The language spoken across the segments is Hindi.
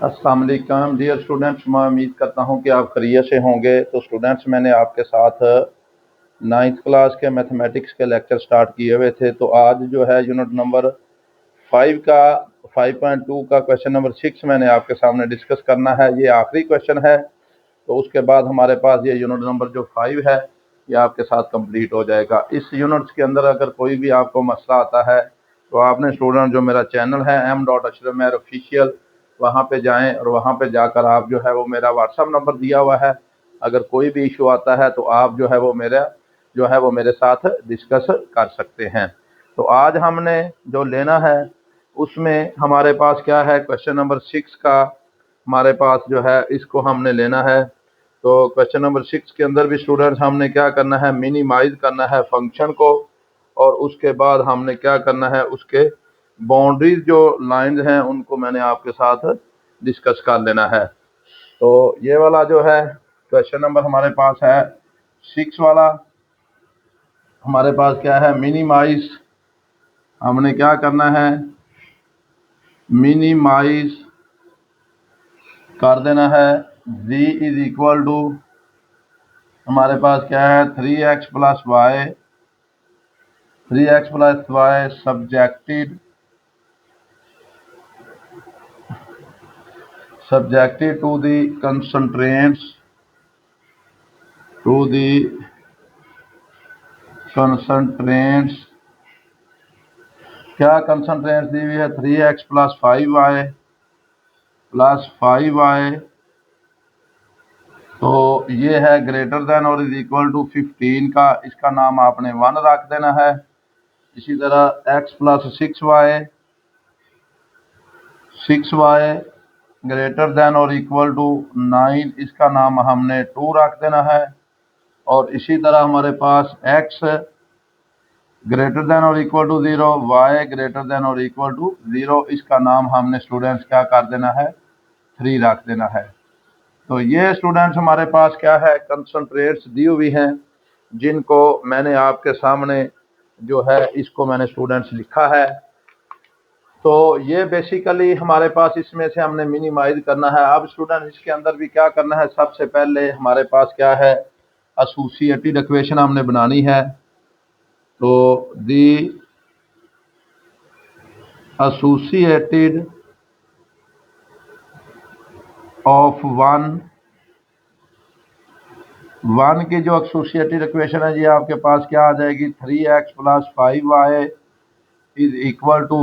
अस्सलाम वालेकुम डियर स्टूडेंट्स, मैं उम्मीद करता हूं कि आप खैरियत से होंगे। तो स्टूडेंट्स, मैंने आपके साथ 9th क्लास के मैथमेटिक्स के लेक्चर स्टार्ट किए हुए थे। तो आज जो है यूनिट नंबर 5 का 5.2 का क्वेश्चन नंबर 6 मैंने आपके सामने डिस्कस करना है। ये आखिरी क्वेश्चन है, तो उसके बाद हमारे पास ये यूनिट नंबर जो 5 है ये आपके साथ कंप्लीट हो जाएगा। इस यूनिट्स के अंदर अगर कोई भी आपको मसला आता है तो आपने स्टूडेंट जो मेरा चैनल है m.ashraf ऑफिशियल, वहाँ पे जाएं और वहाँ पे जाकर आप जो है वो मेरा व्हाट्सअप नंबर दिया हुआ है। अगर कोई भी इशू आता है तो आप जो है वो मेरे साथ डिस्कस कर सकते हैं। तो आज हमने जो लेना है उसमें हमारे पास क्या है, क्वेश्चन नंबर 6 का हमारे पास जो है इसको हमने लेना है। तो क्वेश्चन नंबर 6 के अंदर भी स्टूडेंट्स हमने क्या करना है, मिनिमाइज करना है फंक्शन को, और उसके बाद हमने क्या करना है, उसके बाउंड्रीज जो लाइंस हैं उनको मैंने आपके साथ डिस्कस कर लेना है। तो ये वाला जो है क्वेश्चन नंबर हमारे पास है 6 वाला, हमारे पास क्या है, मिनिमाइज। हमने क्या करना है, मिनिमाइज कर देना है। z इज इक्वल टू हमारे पास क्या है, 3x plus y, 3x plus y subjected to the constraints क्या कंसंट्रेंट्स दी हुई है, 3x प्लस 5y, तो ये है ग्रेटर देन और इज इक्वल टू 15 का, इसका नाम आपने 1 रख देना है। इसी तरह x plus 6y greater than और इक्वल टू 9, इसका नाम हमने 2 रख देना है। और इसी तरह हमारे पास x ग्रेटर देन और equal to 0, y greater than और इक्वल टू 0, इसका नाम हमने स्टूडेंट्स क्या कर देना है, 3 रख देना है। तो ये स्टूडेंट्स हमारे पास क्या है, कंसंट्रेट्स दी हुई हैं, जिनको मैंने आपके सामने जो है इसको मैंने स्टूडेंट्स लिखा है। तो ये बेसिकली हमारे पास इसमें से हमने मिनिमाइज करना है। अब स्टूडेंट इसके अंदर भी क्या करना है, सबसे पहले हमारे पास क्या है, एसोसिएटेड इक्वेशन हमने बनानी है। तो दी एसोसिएटेड ऑफ वन की जो एसोसिएटेड इक्वेशन है, ये आपके पास क्या आ जाएगी, 3x plus 5y is equal to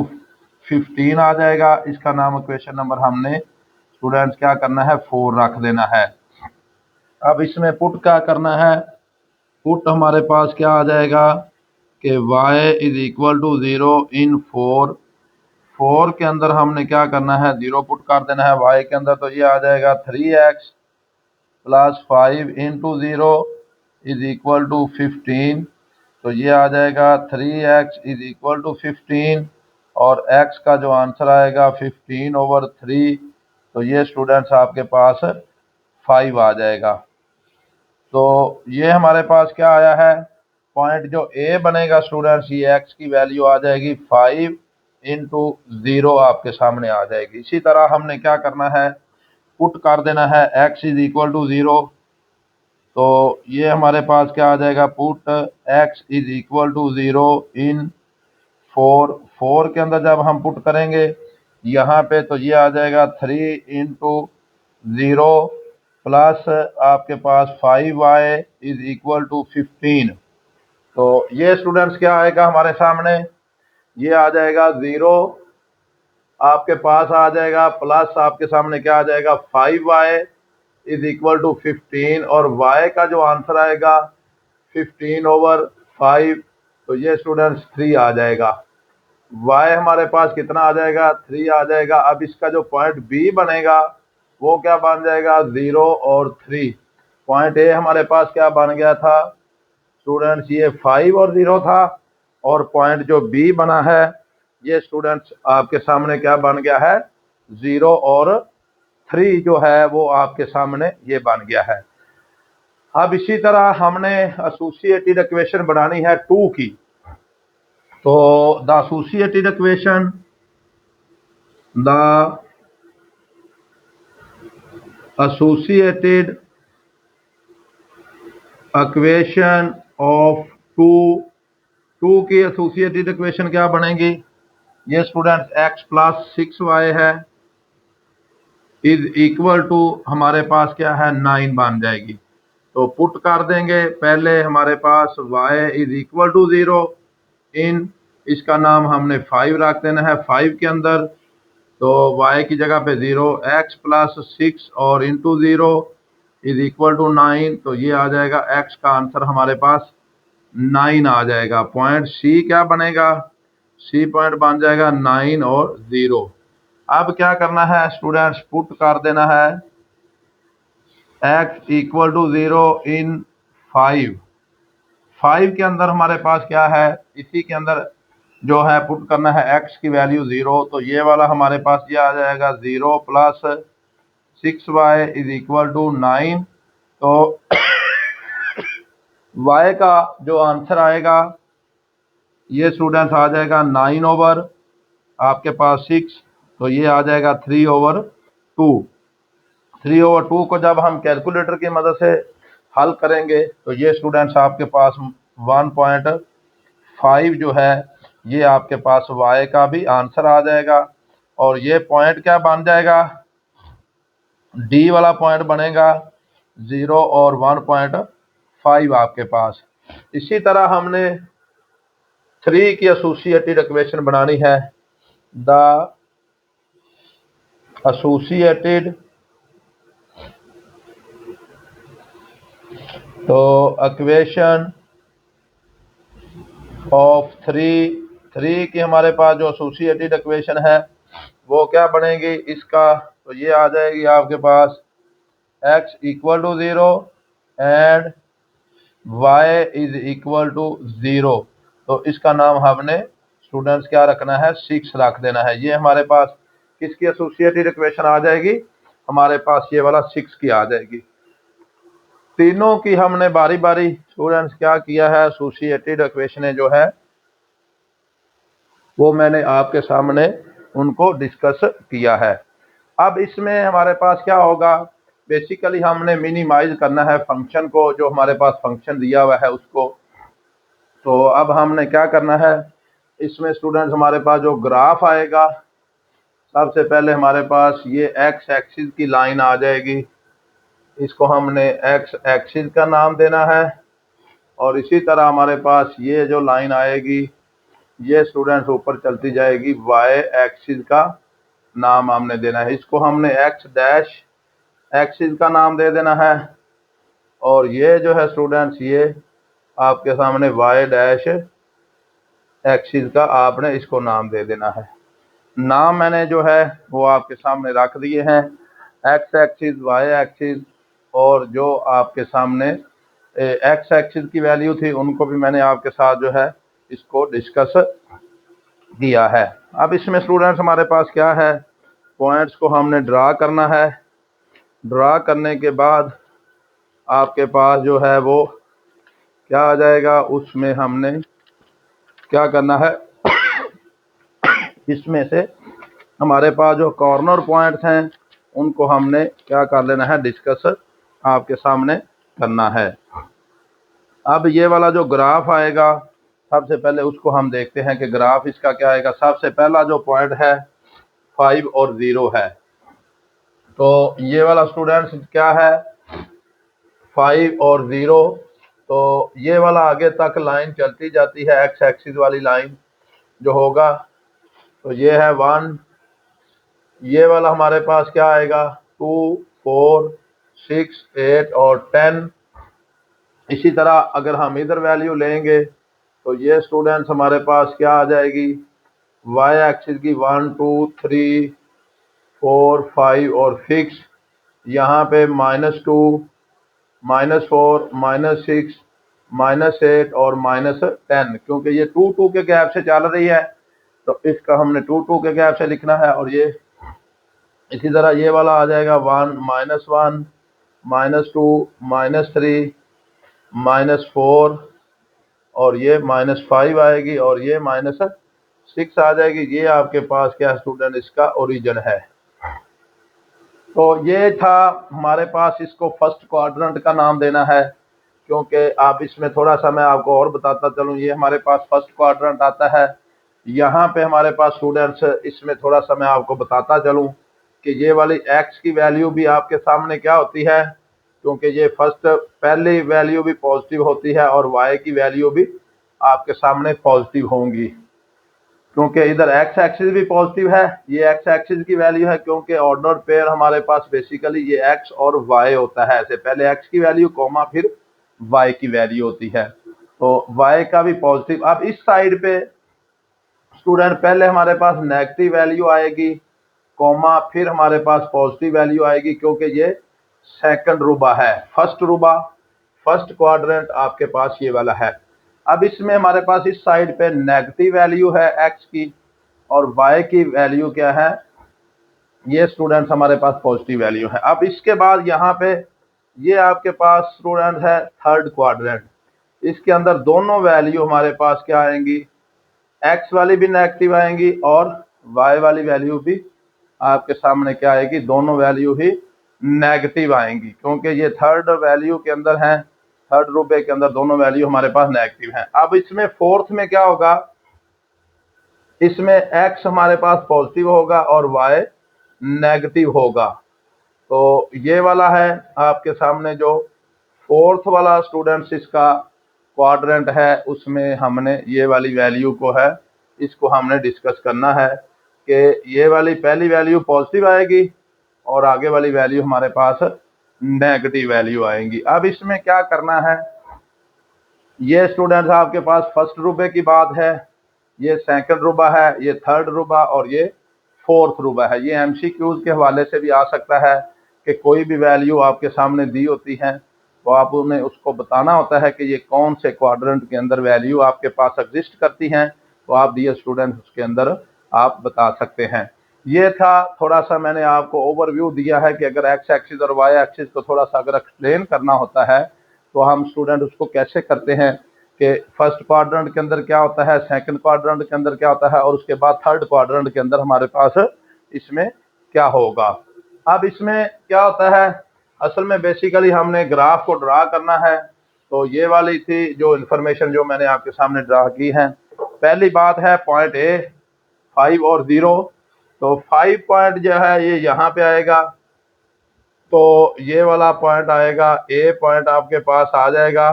15 आ जाएगा। इसका नाम इक्वेशन नंबर हमने स्टूडेंट्स क्या करना है, 4 रख देना है। अब इसमें पुट क्या करना है, पुट हमारे पास क्या आ जाएगा कि y is equal to 0 in 4 के अंदर हमने क्या करना है, 0 पुट कर देना है y के अंदर। तो ये आ जाएगा 3x plus 5 into 0 is equal to 15। तो ये आ जाएगा 3x इज इक्वल टू 15, और x का जो आंसर आएगा 15/3। तो ये स्टूडेंट्स आपके पास 5 आ जाएगा। तो ये हमारे पास क्या आया है, पॉइंट जो a बनेगा स्टूडेंट्स, ये x की वैल्यू आ जाएगी 5 इंटू 0 आपके सामने आ जाएगी। इसी तरह हमने क्या करना है, पुट कर देना है x इज इक्वल टू 0। तो ये हमारे पास क्या आ जाएगा, put x is equal to 0 in 4 के अंदर जब हम पुट करेंगे यहाँ पे, तो ये आ जाएगा 3 इंटू 0 प्लस आपके पास 5y इज इक्वल टू 15। तो ये स्टूडेंट्स क्या आएगा हमारे सामने, ये आ जाएगा 0 आपके पास आ जाएगा, प्लस आपके सामने क्या आ जाएगा, 5y इज इक्वल टू 15, और y का जो आंसर आएगा 15/5। तो ये स्टूडेंट्स 3 आ जाएगा। y हमारे पास कितना आ जाएगा, 3 आ जाएगा। अब इसका जो पॉइंट b बनेगा वो क्या बन जाएगा, 0 और 3। पॉइंट a हमारे पास क्या बन गया था स्टूडेंट्स, ये 5 और 0 था, और पॉइंट जो b बना है ये स्टूडेंट्स आपके सामने क्या बन गया है, 0 और 3 जो है वो आपके सामने ये बन गया है। अब इसी तरह हमने एसोसिएटेड इक्वेशन बनानी है 2 की। तो the associated equation associated equation of two की एसोसिएटेड इक्वेशन क्या बनेगी? ये स्टूडेंट्स x प्लस 6y है इज इक्वल टू हमारे पास क्या है 9 बन जाएगी। तो पुट कर देंगे, पहले हमारे पास y इज इक्वल टू 0 इन, इसका नाम हमने 5 रख देना है 5 के अंदर, तो y की जगह पे 0, x प्लस 6 और इंटू 0 इज इक्वल टू 9, तो ये आ जाएगा x का आंसर हमारे पास 9 आ जाएगा। पॉइंट सी क्या बनेगा? सी पॉइंट बन जाएगा 9 और 0। अब क्या करना है स्टूडेंट्स, पुट कर देना है x इक्वल टू 0 इन 5 के अंदर हमारे पास क्या है, इसी के अंदर जो है पुट करना है x की वैल्यू 0, तो ये वाला हमारे पास ये आ जाएगा 0 plus 6y is equal to 9। तो y का जो आंसर आएगा ये स्टूडेंट्स आ जाएगा 9 ओवर आपके पास 6, तो ये आ जाएगा 3 ओवर 2। 3 ओवर 2 को जब हम कैलकुलेटर की मदद से हल करेंगे तो ये स्टूडेंट्स आपके पास 1.5 जो है ये आपके पास y का भी आंसर आ जाएगा। और ये पॉइंट क्या बन जाएगा, डी वाला पॉइंट बनेगा 0 और 1.5 आपके पास। इसी तरह हमने 3 की एसोसिएटेड इक्वेशन बनानी है। द एसोसिएटेड, तो इक्वेशन ऑफ 3 की हमारे पास जो एसोसिएटेड इक्वेशन है वो क्या बनेगी इसका, तो ये आ जाएगी आपके पास x equal to 0 and y is equal to 0। तो इसका नाम हमने स्टूडेंट्स क्या रखना है, 6 रख देना है। ये हमारे पास किसकी एसोसिएटेड इक्वेशन आ जाएगी, हमारे पास ये वाला 6 की आ जाएगी। तीनों की हमने बारी बारी स्टूडेंट्स क्या किया है, एसोसिएटेड इक्वेशन जो है वो मैंने आपके सामने उनको डिस्कस किया है। अब इसमें हमारे पास क्या होगा, बेसिकली हमने मिनिमाइज करना है फंक्शन को, जो हमारे पास फंक्शन दिया हुआ है उसको। तो अब हमने क्या करना है, इसमें स्टूडेंट्स हमारे पास जो ग्राफ आएगा, सबसे पहले हमारे पास ये एक्स एक्सिस की लाइन आ जाएगी, इसको हमने एक्स एक्सिस का नाम देना है। और इसी तरह हमारे पास ये जो लाइन आएगी ये स्टूडेंट्स ऊपर चलती जाएगी, वाई एक्सिस का नाम हमने देना है, इसको हमने एक्स डैश एक्सिस का नाम दे देना है। और ये जो है स्टूडेंट्स ये आपके सामने वाई डैश एक्सिस का आपने इसको नाम दे देना है। नाम मैंने जो है वो आपके सामने रख दिए हैं, एक्स एक्सिस वाई एक्सिस, और जो आपके सामने एक्स एक्सिस की वैल्यू थी उनको भी मैंने आपके साथ जो है इसको डिस्कस किया है। अब इसमें स्टूडेंट्स हमारे पास क्या है, पॉइंट्स को हमने ड्रा करना है। ड्रा करने के बाद आपके पास जो है वो क्या आ जाएगा, उसमें हमने क्या करना है इसमें से हमारे पास जो कॉर्नर पॉइंट्स हैं उनको हमने क्या कर लेना है, डिस्कस आपके सामने करना है। अब ये वाला जो ग्राफ आएगा सबसे पहले उसको हम देखते हैं कि ग्राफ इसका क्या आएगा। सबसे पहला जो पॉइंट है 5 और 0 है, तो ये वाला स्टूडेंट्स क्या है 5 और 0, तो ये वाला आगे तक लाइन चलती जाती है, एक्स एक्सिस वाली लाइन जो होगा, तो ये है 1, ये वाला हमारे पास क्या आएगा 2 4 6 8 और 10। इसी तरह अगर हम इधर वैल्यू लेंगे तो ये स्टूडेंट्स हमारे पास क्या आ जाएगी, वाई एक्सिस की 1 2 3 4 5 और 6, यहाँ पे -2 -4 -6 -8 और -10, क्योंकि ये 2 2 के गैप से चल रही है तो इसका हमने 2 2 के गैप से लिखना है। और ये इसी तरह ये वाला आ जाएगा 1 -1 -2 -3 -4 और ये -5 आएगी और ये -6 आ जाएगी। ये आपके पास क्या स्टूडेंट इसका ओरिजिन है। तो ये था हमारे पास, इसको फर्स्ट क्वाड्रेंट का नाम देना है, क्योंकि आप इसमें थोड़ा सा मैं आपको और बताता चलूँ। ये हमारे पास फर्स्ट क्वाड्रेंट आता है। यहाँ पे हमारे पास स्टूडेंट्स, इसमें थोड़ा सा मैं आपको बताता चलूँ कि ये वाली एक्स की वैल्यू भी आपके सामने क्या होती है, क्योंकि ये फर्स्ट पहली वैल्यू भी पॉजिटिव होती है और वाई की वैल्यू भी आपके सामने पॉजिटिव होंगी, क्योंकि इधर एक्स एक्सिस भी पॉजिटिव है। ये एक्स एक्सिस की वैल्यू है, क्योंकि ऑर्डर पेयर हमारे पास बेसिकली ये एक्स और वाई होता है। ऐसे पहले एक्स की वैल्यू कॉमा फिर वाई की वैल्यू होती है, तो वाई का भी पॉजिटिव। अब इस साइड पे स्टूडेंट पहले हमारे पास नेगेटिव वैल्यू आएगी, कॉमा फिर हमारे पास पॉजिटिव वैल्यू आएगी, क्योंकि ये सेकंड रूबा है। फर्स्ट रूबा, फर्स्ट क्वाड्रेंट आपके पास ये वाला है। अब इसमें हमारे पास इस साइड पे नेगेटिव वैल्यू है एक्स की, और वाई की वैल्यू क्या है, ये स्टूडेंट्स हमारे पास पॉजिटिव वैल्यू है। अब इसके बाद यहाँ पे ये आपके पास स्टूडेंट है थर्ड क्वाड्रेंट। इसके अंदर दोनों वैल्यू हमारे पास क्या आएंगी, एक्स वाली भी नेगेटिव आएंगी और वाई वाली वैल्यू भी आपके सामने क्या आएगी, दोनों वैल्यू ही नेगेटिव आएंगी, क्योंकि ये थर्ड वैल्यू के अंदर है, थर्ड रूपे के अंदर दोनों वैल्यू हमारे पास नेगेटिव हैं। अब इसमें फोर्थ में क्या होगा, इसमें एक्स हमारे पास पॉजिटिव होगा और वाई नेगेटिव होगा। तो ये वाला है आपके सामने जो फोर्थ वाला स्टूडेंट्स इसका क्वाड्रेंट है, उसमें हमने ये वाली वैल्यू को है, इसको हमने डिस्कस करना है कि ये वाली पहली वैल्यू पॉजिटिव आएगी और आगे वाली वैल्यू हमारे पास नेगेटिव वैल्यू आएंगी। अब इसमें क्या करना है, ये स्टूडेंट्स आपके पास फर्स्ट रूबे की बात है, ये सेकंड रूबा है, ये थर्ड रूबा और ये फोर्थ रूबा है। ये एमसीक्यूज के हवाले से भी आ सकता है कि कोई भी वैल्यू आपके सामने दी होती है तो आप उन्हें उसको बताना होता है कि ये कौन से क्वाड्रेंट के अंदर वैल्यू आपके पास एग्जिस्ट करती हैं, तो आप डियर स्टूडेंट उसके अंदर आप बता सकते हैं। ये था थोड़ा सा मैंने आपको ओवरव्यू दिया है कि अगर एक्स एक्सिस और वाई एक्सिस को थोड़ा सा अगर एक्सप्लेन करना होता है तो हम स्टूडेंट उसको कैसे करते हैं कि फर्स्ट क्वाड्रेंट के अंदर क्या होता है, सेकंड क्वाड्रेंट के अंदर क्या होता है और उसके बाद थर्ड क्वाड्रेंट के अंदर हमारे पास इसमें क्या होगा। अब इसमें क्या होता है, असल में बेसिकली हमने ग्राफ को ड्रा करना है। तो ये वाली थी जो इन्फॉर्मेशन जो मैंने आपके सामने ड्रा की है। पहली बात है पॉइंट ए 5 और 0। तो 5 पॉइंट जो है ये यहाँ पे आएगा, तो ये वाला पॉइंट आएगा, ए पॉइंट आपके पास आ जाएगा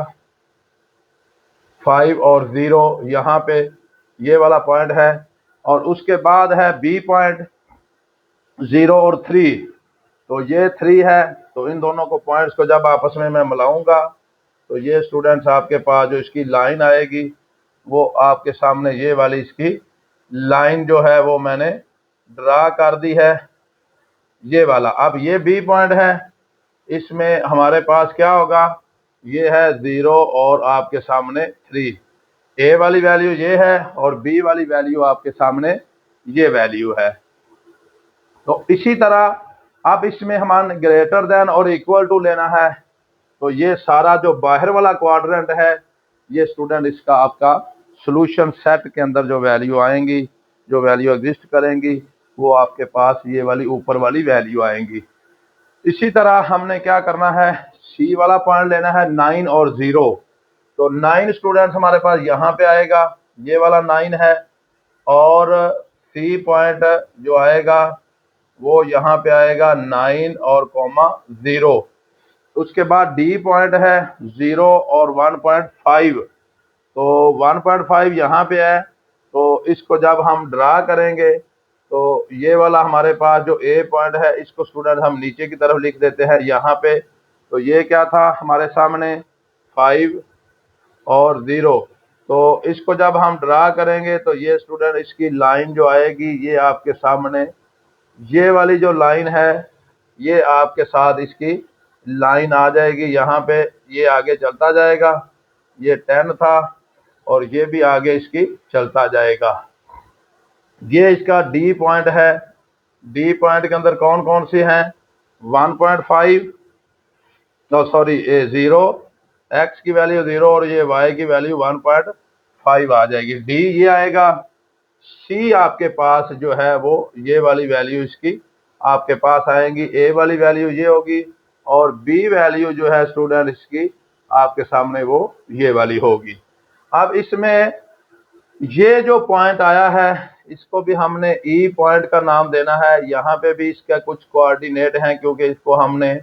5 और 0 यहाँ पे ये वाला पॉइंट है, और उसके बाद है बी पॉइंट 0 और 3। तो ये 3 है, तो इन दोनों को पॉइंट्स को जब आपस में मैं मिलाऊंगा तो ये स्टूडेंट्स आपके पास जो इसकी लाइन आएगी वो आपके सामने ये वाली इसकी लाइन जो है वो मैंने ड्रा कर दी है, ये वाला। अब ये बी पॉइंट है, इसमें हमारे पास क्या होगा, ये है 0 और आपके सामने 3। ए वाली वैल्यू ये है और बी वाली वैल्यू आपके सामने ये वैल्यू है। तो इसी तरह अब इसमें हमारे ग्रेटर देन और इक्वल टू लेना है। तो ये सारा जो बाहर वाला क्वाड्रेंट है ये स्टूडेंट इसका आपका सॉल्यूशन सेट के अंदर जो वैल्यू आएंगी, जो वैल्यू एग्जिस्ट करेंगी वो आपके पास ये वाली ऊपर वाली वैल्यू आएंगी। इसी तरह हमने क्या करना है, सी वाला पॉइंट लेना है 9 और 0। तो 9 स्टूडेंट्स हमारे पास यहाँ पे आएगा, ये वाला 9 है, और सी पॉइंट जो आएगा वो यहाँ पे आएगा 9 और कॉमा 0। उसके बाद डी पॉइंट है 0 और 1.5। तो 1.5 यहाँ पे है, तो इसको जब हम ड्रा करेंगे तो ये वाला हमारे पास जो ए पॉइंट है इसको स्टूडेंट हम नीचे की तरफ लिख देते हैं यहाँ पे। तो ये क्या था हमारे सामने 5 और 0। तो इसको जब हम ड्रा करेंगे तो ये स्टूडेंट इसकी लाइन जो आएगी ये आपके सामने ये वाली जो लाइन है ये आपके साथ इसकी लाइन आ जाएगी यहाँ पे, ये आगे चलता जाएगा, ये 10 था और ये भी आगे इसकी चलता जाएगा। ये इसका डी पॉइंट है, डी पॉइंट के अंदर कौन कौन सी हैं, 1.5, नो सॉरी 0, एक्स की वैल्यू 0 और ये वाई की वैल्यू 1.5 आ जाएगी, डी ये आएगा। सी आपके पास जो है वो ये वाली वैल्यू इसकी आपके पास आएंगी। ए वाली वैल्यू ये होगी और बी वैल्यू जो है स्टूडेंट इसकी आपके सामने वो ये वाली होगी। अब इसमें ये जो पॉइंट आया है इसको भी हमने ई पॉइंट का नाम देना है। यहाँ पे भी इसका कुछ कोऑर्डिनेट हैं क्योंकि इसको हमने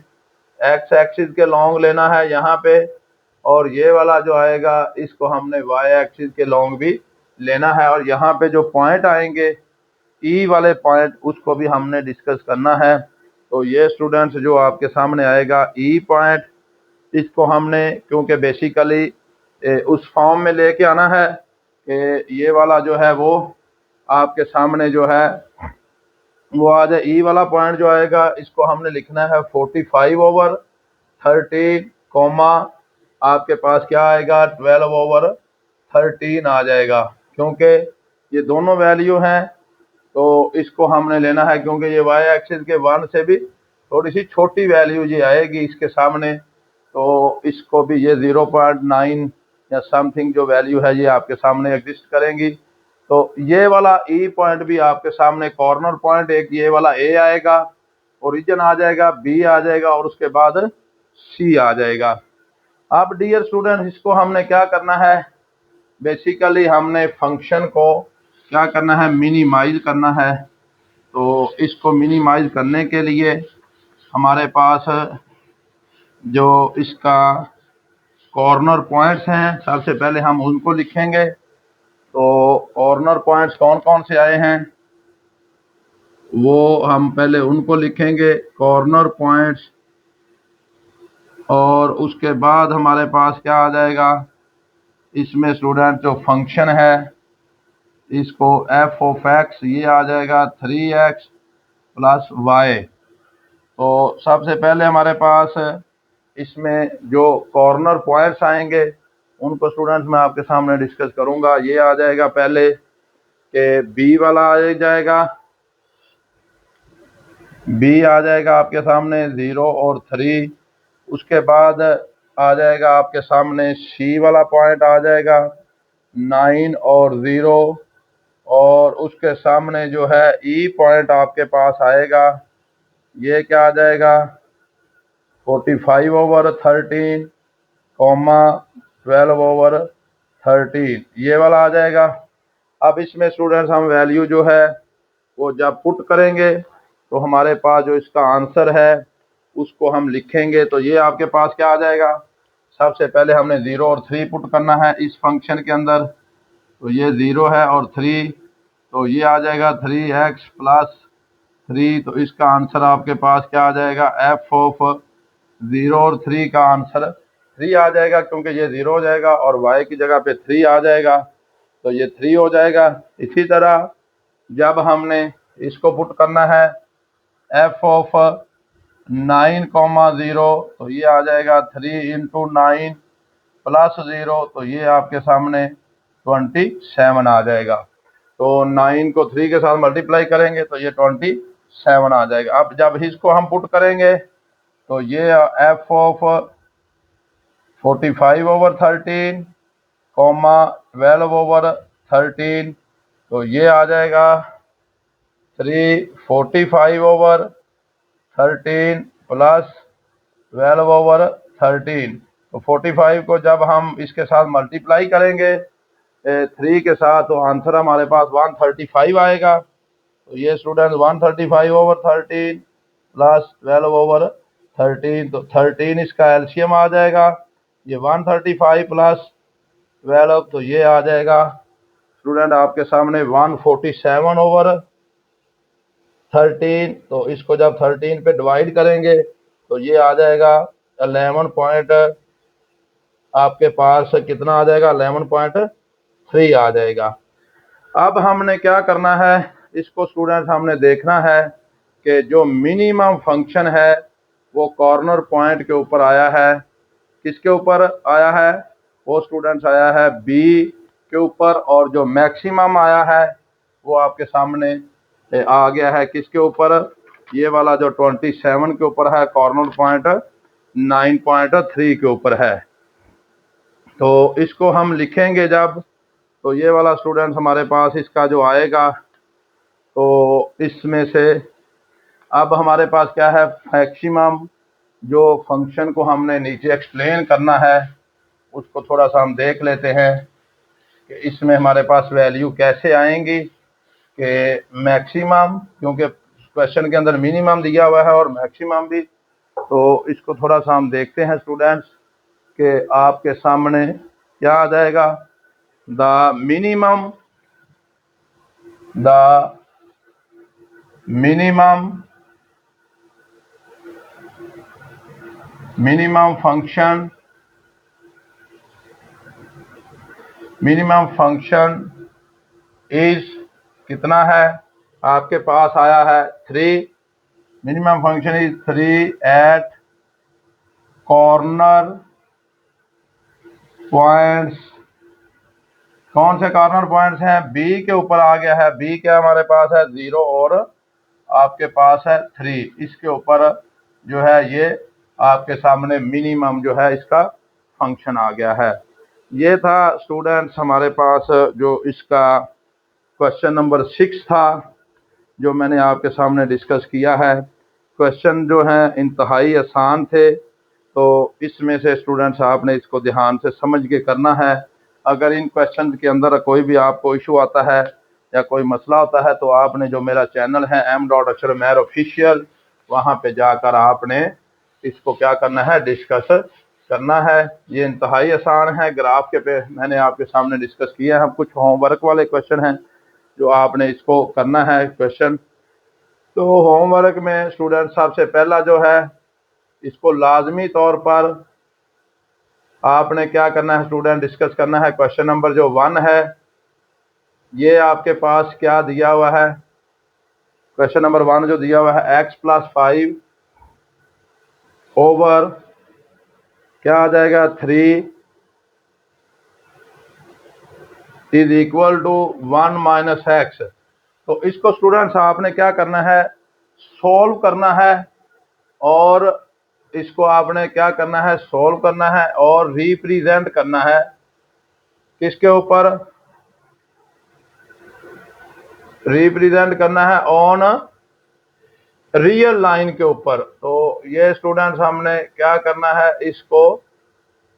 एक्स एक्सिस के लॉन्ग लेना है यहाँ पे, और ये वाला जो आएगा इसको हमने वाई एक्सिस के लॉन्ग भी लेना है। और यहाँ पे जो पॉइंट आएंगे ई वाले पॉइंट उसको भी हमने डिस्कस करना है। तो ये स्टूडेंट्स जो आपके सामने आएगा ई पॉइंट, इसको हमने क्योंकि बेसिकली उस फॉर्म में लेके आना है कि ये वाला जो है वो आपके सामने जो है वो आ जाए। ई वाला पॉइंट जो आएगा इसको हमने लिखना है 45/13 कॉमा आपके पास क्या आएगा 12/13 आ जाएगा, क्योंकि ये दोनों वैल्यू हैं तो इसको हमने लेना है क्योंकि ये वाई एक्सिस के 1 से भी थोड़ी सी छोटी वैल्यू ये आएगी इसके सामने, तो इसको भी ये 0.9 या समथिंग जो वैल्यू है ये आपके सामने एग्जिस्ट करेंगी। तो ये वाला ई पॉइंट भी आपके सामने कॉर्नर पॉइंट, एक ये वाला ए आएगा, ओरिजिन आ जाएगा, बी आ जाएगा और उसके बाद सी आ जाएगा। अब डियर स्टूडेंट इसको हमने क्या करना है, बेसिकली हमने फंक्शन को क्या करना है, मिनिमाइज करना है। तो इसको मिनिमाइज करने के लिए हमारे पास जो इसका कॉर्नर पॉइंट्स हैं सबसे पहले हम उनको लिखेंगे। तो कॉर्नर पॉइंट्स कौन कौन से आए हैं वो हम पहले उनको लिखेंगे कॉर्नर पॉइंट्स, और उसके बाद हमारे पास क्या आ जाएगा इसमें स्टूडेंट जो फंक्शन है इसको एफ ऑफ एक्स ये आ जाएगा 3x प्लस वाई। तो सबसे पहले हमारे पास इसमें जो कॉर्नर पॉइंट्स आएंगे उनको स्टूडेंट्स मैं आपके सामने डिस्कस करूंगा। ये आ जाएगा पहले कि बी वाला आ जाएगा, बी आ जाएगा आपके सामने 0 और 3। उसके बाद आ जाएगा आपके सामने सी वाला पॉइंट आ जाएगा 9 और 0, और उसके सामने जो है ई पॉइंट आपके पास आएगा ये क्या आ जाएगा 45/13 कॉमा 12/13 ये वाला आ जाएगा। अब इसमें स्टूडेंट्स हम वैल्यू जो है वो जब पुट करेंगे तो हमारे पास जो इसका आंसर है उसको हम लिखेंगे। तो ये आपके पास क्या आ जाएगा, सबसे पहले हमने 0 और 3 पुट करना है इस फंक्शन के अंदर। तो ये 0 है और 3, तो ये आ जाएगा 3x प्लस 3। तो इसका आंसर आपके पास क्या आ जाएगा, एफ ऑफ 0 और 3 का आंसर 3 आ जाएगा, क्योंकि ये 0 हो जाएगा और y की जगह पे 3 आ जाएगा तो ये 3 हो जाएगा। इसी तरह जब हमने इसको पुट करना है एफ ऑफ 9,0 तो ये आ जाएगा 3 × 9 प्लस 0, तो ये आपके सामने 27 आ जाएगा। तो 9 को 3 के साथ मल्टीप्लाई करेंगे तो ये 27 आ जाएगा। अब जब इसको हम पुट करेंगे तो ये एफ ऑफ 45/13 कॉमा 12/13, तो ये आ जाएगा 345/13 प्लस 12/13। तो 45 को जब हम इसके साथ मल्टीप्लाई करेंगे 3 के साथ तो आंसर हमारे पास 135 आएगा। तो ये स्टूडेंट 135/13 प्लस 12/13, तो 13 इसका एलसीएम आ जाएगा, ये 135 प्लस 12, तो ये आ जाएगा स्टूडेंट आपके सामने 147/13। तो इसको जब 13 पे डिवाइड करेंगे तो ये आ जाएगा 11 पॉइंट आपके पास कितना आ जाएगा 11.3 आ जाएगा। अब हमने क्या करना है, इसको स्टूडेंट हमने देखना है कि जो मिनिमम फंक्शन है वो कॉर्नर पॉइंट के ऊपर आया है। किसके ऊपर आया है, वो स्टूडेंट्स आया है बी के ऊपर, और जो मैक्सिमम आया है वो आपके सामने आ गया है किसके ऊपर, ये वाला जो 27 के ऊपर है, कॉर्नर पॉइंट 9.3 के ऊपर है। तो इसको हम लिखेंगे जब, तो ये वाला स्टूडेंट हमारे पास इसका जो आएगा तो इसमें से अब हमारे पास क्या है, मैक्सिमम जो फंक्शन को हमने नीचे एक्सप्लेन करना है उसको थोड़ा सा हम देख लेते हैं कि इसमें हमारे पास वैल्यू कैसे आएंगी। कि मैक्सिमम, क्योंकि क्वेश्चन के अंदर मिनिमम दिया हुआ है और मैक्सिमम भी, तो इसको थोड़ा सा हम देखते हैं स्टूडेंट्स कि आपके सामने क्या आ जाएगा। द मिनिमम फंक्शन इज कितना है, आपके पास आया है 3। Minimum function is 3 at corner points. कौन से कॉर्नर पॉइंट्स हैं, बी के ऊपर आ गया है। बी क्या हमारे पास है 0 और आपके पास है 3। इसके ऊपर जो है ये आपके सामने मिनिमम जो है इसका फंक्शन आ गया है। ये था स्टूडेंट्स हमारे पास जो इसका क्वेश्चन नंबर 6 था जो मैंने आपके सामने डिस्कस किया है। क्वेश्चन जो है इंतहाई आसान थे, तो इसमें से स्टूडेंट्स आपने इसको ध्यान से समझ के करना है। अगर इन क्वेश्चन के अंदर कोई भी आपको इशू आता है या कोई मसला होता है तो आपने जो मेरा चैनल है m.अशरफ मेहर ऑफिशियल, वहाँ पे जाकर आपने इसको क्या करना है, डिस्कस करना है। ये इंतहाई आसान है। ग्राफ के पे मैंने आपके सामने डिस्कस किया है। कुछ होमवर्क वाले क्वेश्चन हैं जो आपने इसको करना है क्वेश्चन। तो होमवर्क में स्टूडेंट सबसे पहला जो है इसको लाजमी तौर पर आपने क्या करना है स्टूडेंट, डिस्कस करना है। क्वेश्चन नंबर जो 1 है ये आपके पास क्या दिया हुआ है, क्वेश्चन नंबर 1 जो दिया हुआ है x+5 ओवर क्या आ जाएगा 3 is equal to 1 minus x. तो इसको स्टूडेंट्स आपने क्या करना है, सॉल्व करना है। और इसको आपने क्या करना है, सॉल्व करना है और रिप्रेजेंट करना है किसके ऊपर, रिप्रेजेंट करना है ऑन रियल लाइन के ऊपर। तो ये स्टूडेंट्स हमने क्या करना है, इसको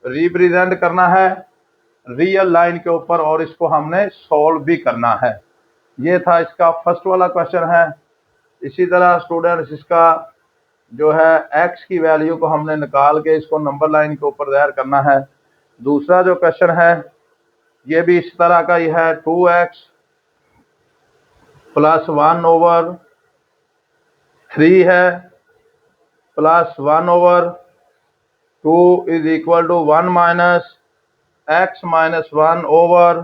रिप्रेजेंट करना है रियल लाइन के ऊपर और इसको हमने सॉल्व भी करना है। ये था इसका फर्स्ट वाला क्वेश्चन है। इसी तरह स्टूडेंट्स इसका जो है x की वैल्यू को हमने निकाल के इसको नंबर लाइन के ऊपर ज़ाहिर करना है। दूसरा जो क्वेश्चन है ये भी इस तरह का ही है, 2x + 1 ओवर 3 है plus 1 over 2 is equal to 1 minus x minus 1 over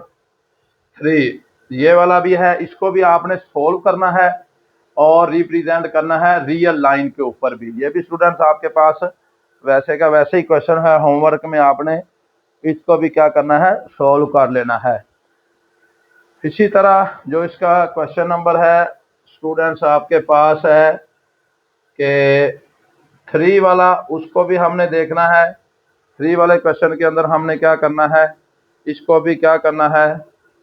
3। ये वाला भी है, इसको भी आपने सोल्व करना है और रिप्रेजेंट करना है रियल लाइन के ऊपर भी। ये भी स्टूडेंट्स आपके पास वैसे का वैसे ही क्वेश्चन है। होमवर्क में आपने इसको भी क्या करना है, सोल्व कर लेना है। इसी तरह जो इसका क्वेश्चन नंबर है स्टूडेंट्स आपके पास है कि 3 वाला, उसको भी हमने देखना है। 3 वाले क्वेश्चन के अंदर हमने क्या करना है, इसको भी क्या करना है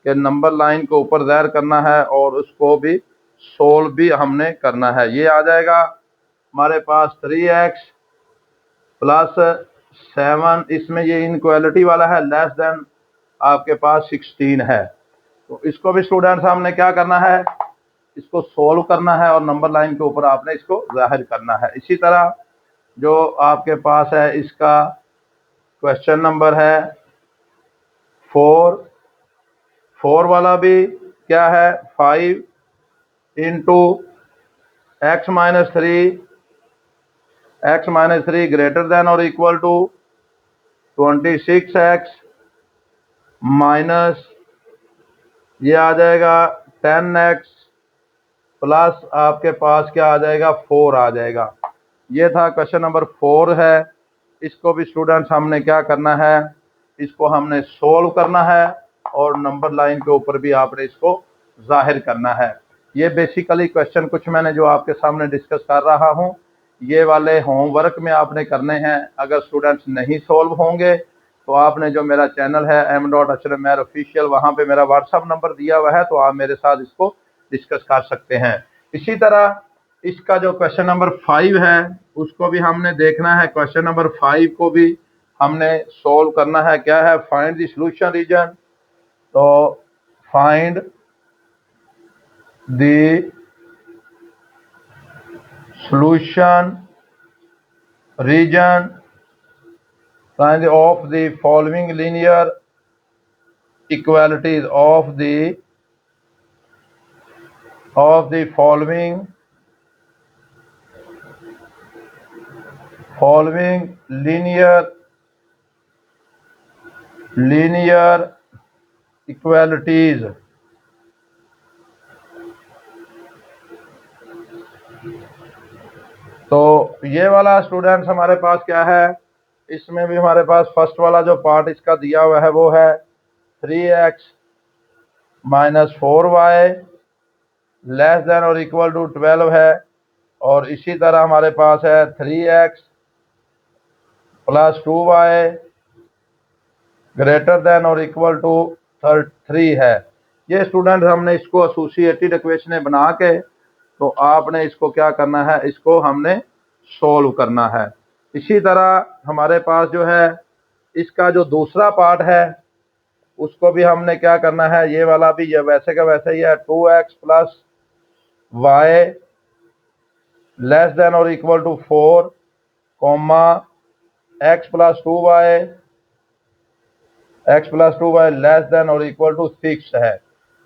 कि नंबर लाइन को ऊपर ज़ाहिर करना है और उसको भी सोल्व भी हमने करना है। ये आ जाएगा हमारे पास 3x + 7, इसमें ये इनक्वालिटी वाला है, लेस देन आपके पास 16 है। तो इसको भी स्टूडेंट्स हमने क्या करना है, इसको सोल्व करना है और नंबर लाइन के ऊपर आपने इसको जाहिर करना है। इसी तरह जो आपके पास है इसका क्वेश्चन नंबर है 4 वाला भी क्या है, 5 into x minus 3 greater than और इक्वल टू 26x माइनस ये आ जाएगा 10x प्लस आपके पास क्या आ जाएगा 4 आ जाएगा। ये था क्वेश्चन नंबर 4 है। इसको भी स्टूडेंट्स हमने क्या करना है, इसको हमने सोल्व करना है और नंबर लाइन के ऊपर भी आपने इसको जाहिर करना है। ये बेसिकली क्वेश्चन कुछ मैंने जो आपके सामने डिस्कस कर रहा हूँ ये वाले होमवर्क में आपने करने हैं। अगर स्टूडेंट्स नहीं सोल्व होंगे तो आपने जो मेरा चैनल है m.अशरफ मेहर ऑफिशियल, वहाँ पे मेरा व्हाट्सअप नंबर दिया हुआ है, तो आप मेरे साथ इसको डिस्कस कर सकते हैं। इसी तरह इसका जो क्वेश्चन नंबर 5 है उसको भी हमने देखना है। क्वेश्चन नंबर 5 को भी हमने सोल्व करना है। क्या है? Find the solution region. तो find the solution region of the following linear equalities of the following linear equalities। तो ये वाला स्टूडेंट्स हमारे पास क्या है, इसमें भी हमारे पास फर्स्ट वाला जो पार्ट इसका दिया हुआ है वो है 3x minus 4y less than और इक्वल टू 12 है। और इसी तरह हमारे पास है 3x plus 2y greater than और इक्वल टू 3 है। ये स्टूडेंट हमने इसको एसोसिएटेड इक्वेशन बना के तो आपने इसको क्या करना है, इसको हमने सोल्व करना है। इसी तरह हमारे पास जो है इसका जो दूसरा पार्ट है उसको भी हमने क्या करना है, ये वाला भी ये वैसे का वैसे ही है 2x plus y less than और equal to 4 comma x plus 2y less than और इक्वल टू 6 है।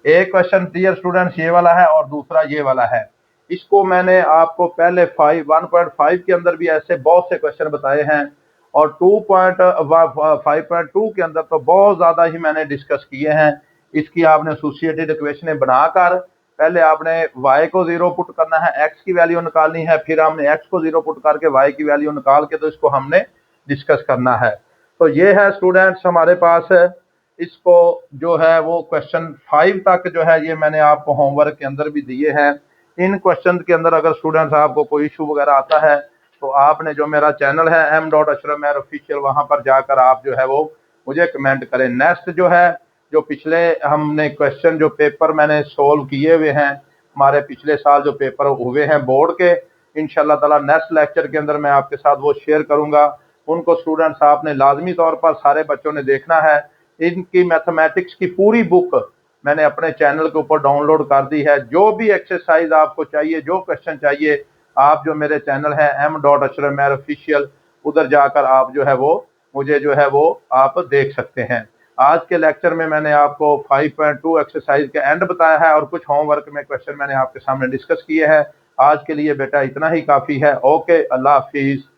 एक क्वेश्चन क्लियर स्टूडेंट्स ये वाला है और दूसरा ये वाला है। इसको मैंने आपको पहले 1.5 के अंदर भी ऐसे बहुत से क्वेश्चन बताए हैं और 2.5.2 के अंदर तो बहुत ज़्यादा ही मैंने डिस्कस किए हैं। इसकी आपने एसोसिएटेड इक्वेशन बनाकर पहले आपने y को 0 पुट करना है, x की वैल्यू निकालनी है, फिर हमने x को 0 पुट करके y की वैल्यू निकाल के तो इसको हमने डिस्कस करना है। तो ये है स्टूडेंट्स हमारे पास है। इसको जो है वो क्वेश्चन 5 तक जो है ये मैंने आपको होमवर्क के अंदर भी दिए हैं। इन क्वेश्चन के अंदर अगर स्टूडेंट्स आपको कोई इशू वगैरह आता है तो आपने जो मेरा चैनल है m.ashraf ऑफिशियल वहां पर जाकर आप जो है वो मुझे कमेंट करें। नेक्स्ट जो है जो पिछले हमने क्वेश्चन जो पेपर मैंने सोल्व किए हुए हैं, हमारे पिछले साल जो पेपर हुए हैं बोर्ड के, इंशाल्लाह ताला नेक्स्ट लेक्चर के अंदर मैं आपके साथ वो शेयर करूंगा। उनको स्टूडेंट्स आपने लाजमी तौर पर सारे बच्चों ने देखना है। इनकी मैथमेटिक्स की पूरी बुक मैंने अपने चैनल के ऊपर डाउनलोड कर दी है। जो भी एक्सरसाइज आपको चाहिए, जो क्वेश्चन चाहिए, आप जो मेरे चैनल है m.ashraf ऑफिशियल उधर जाकर आप जो है वो मुझे जो है वो आप देख सकते हैं। आज के लेक्चर में मैंने आपको 5.2 एक्सरसाइज का एंड बताया है और कुछ होमवर्क में क्वेश्चन मैंने आपके सामने डिस्कस किए हैं। आज के लिए बेटा इतना ही काफ़ी है। ओके, अल्लाह हाफिज़।